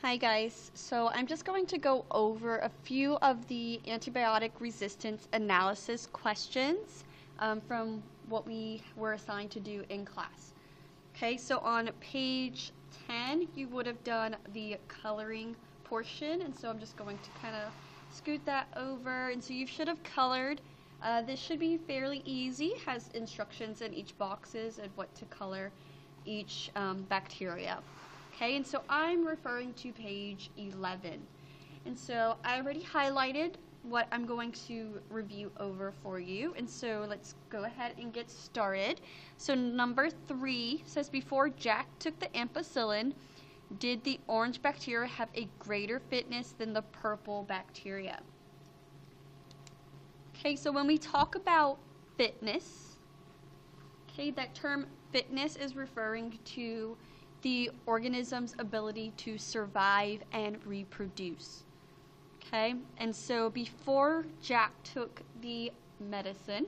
Hi guys, so I'm just going to go over a few of the antibiotic resistance analysis questions from what we were assigned to do in class. Okay, so on page 10 you would have done the coloring portion, and so I'm just going to kind of scoot that over, and so you should have colored. This should be fairly easy, has instructions in each boxes and what to color each bacteria. Okay, and so I'm referring to page 11. And so I already highlighted what I'm going to review over for you. And so let's go ahead and get started. So number 3 says, before Jack took the ampicillin, did the orange bacteria have a greater fitness than the purple bacteria? Okay, so when we talk about fitness, okay, that term fitness is referring to the organism's ability to survive and reproduce. Okay, and so before Jack took the medicine,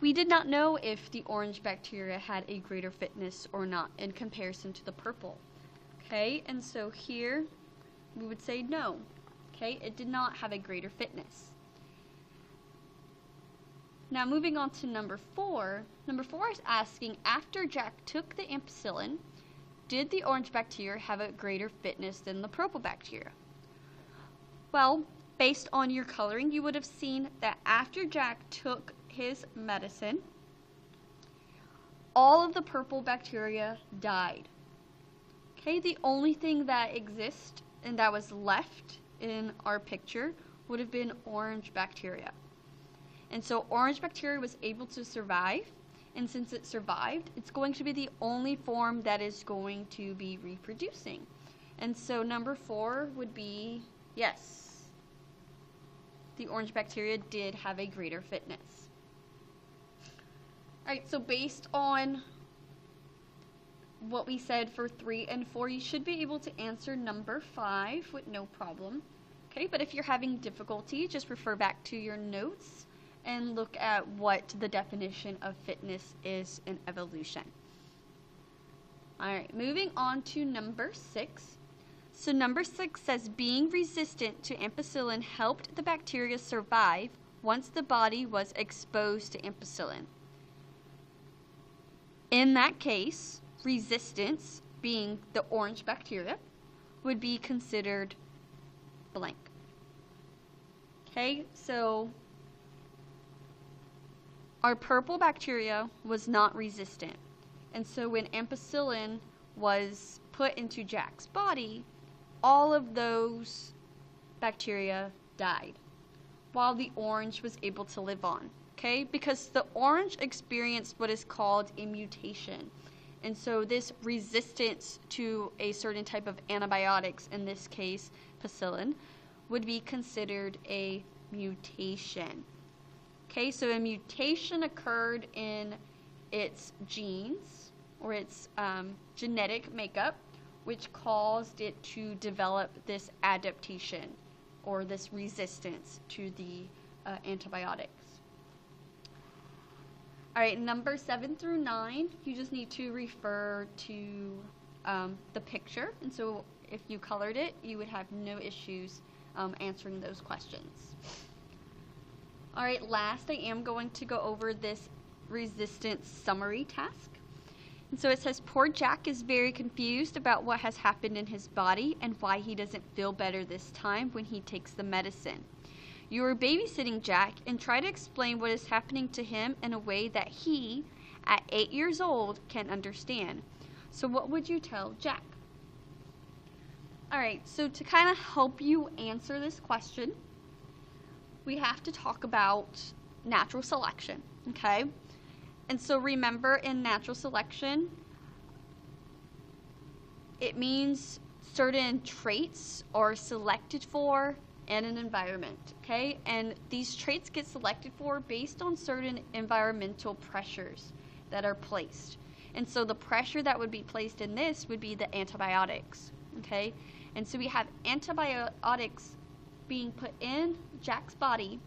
we did not know if the orange bacteria had a greater fitness or not in comparison to the purple. Okay, and so here we would say no. Okay, it did not have a greater fitness. Now moving on to number 4. Number 4 is asking, after Jack took the ampicillin, did the orange bacteria have a greater fitness than the purple bacteria? Well, based on your coloring, you would have seen that after Jack took his medicine, all of the purple bacteria died. Okay, the only thing that exists and that was left in our picture would have been orange bacteria. And so orange bacteria was able to survive, and since it survived, it's going to be the only form that is going to be reproducing. And so number 4 would be yes, the orange bacteria did have a greater fitness. Alright, so based on what we said for 3 and 4, you should be able to answer number 5 with no problem. Okay, but if you're having difficulty, just refer back to your notes and look at what the definition of fitness is in evolution. Alright, moving on to number 6. So number 6 says, being resistant to ampicillin helped the bacteria survive once the body was exposed to ampicillin. In that case, resistance, being the orange bacteria, would be considered blank. Okay, so our purple bacteria was not resistant, and so when ampicillin was put into Jack's body, all of those bacteria died, while the orange was able to live on. Okay, because the orange experienced what is called a mutation, and so this resistance to a certain type of antibiotics, in this case penicillin, would be considered a mutation. Okay, so a mutation occurred in its genes or its genetic makeup, which caused it to develop this adaptation or this resistance to the antibiotics. Alright, number 7 through 9, you just need to refer to the picture, and so if you colored it, you would have no issues answering those questions. Alright, last I am going to go over this resistance summary task. And so it says, poor Jack is very confused about what has happened in his body and why he doesn't feel better this time when he takes the medicine. You are babysitting Jack and try to explain what is happening to him in a way that he, at 8 years old, can understand. So what would you tell Jack? Alright, so to kind of help you answer this question, we have to talk about natural selection, okay? And so remember, in natural selection, it means certain traits are selected for in an environment, okay? And these traits get selected for based on certain environmental pressures that are placed. And so the pressure that would be placed in this would be the antibiotics, okay? And so we have antibiotics being put in Jack's body,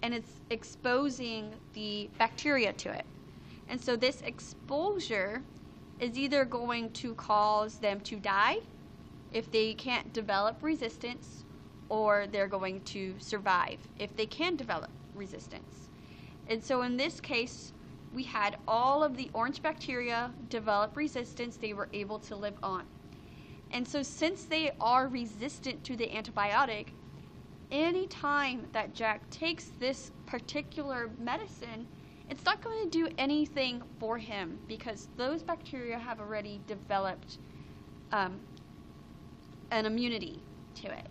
and it's exposing the bacteria to it. And so this exposure is either going to cause them to die if they can't develop resistance, or they're going to survive if they can develop resistance. And so in this case, we had all of the orange bacteria develop resistance. They were able to live on. And so since they are resistant to the antibiotic, any time that Jack takes this particular medicine, it's not going to do anything for him because those bacteria have already developed an immunity to it.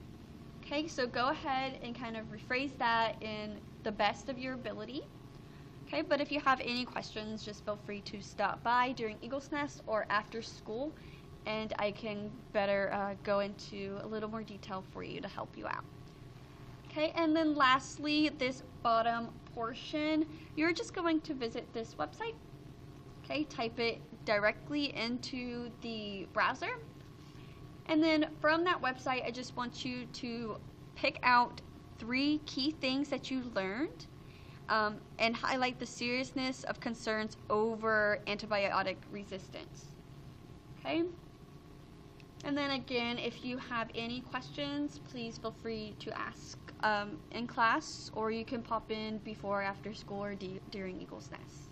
Okay, so go ahead and kind of rephrase that in the best of your ability. Okay, but if you have any questions, just feel free to stop by during Eagle's Nest or after school, and I can better go into a little more detail for you to help you out. Okay, and then lastly, this bottom portion, you're just going to visit this website. Okay, type it directly into the browser. And then from that website, I just want you to pick out 3 key things that you learned and highlight the seriousness of concerns over antibiotic resistance. Okay? And then again, if you have any questions, please feel free to ask in class, or you can pop in before or after school or during Eagle's Nest.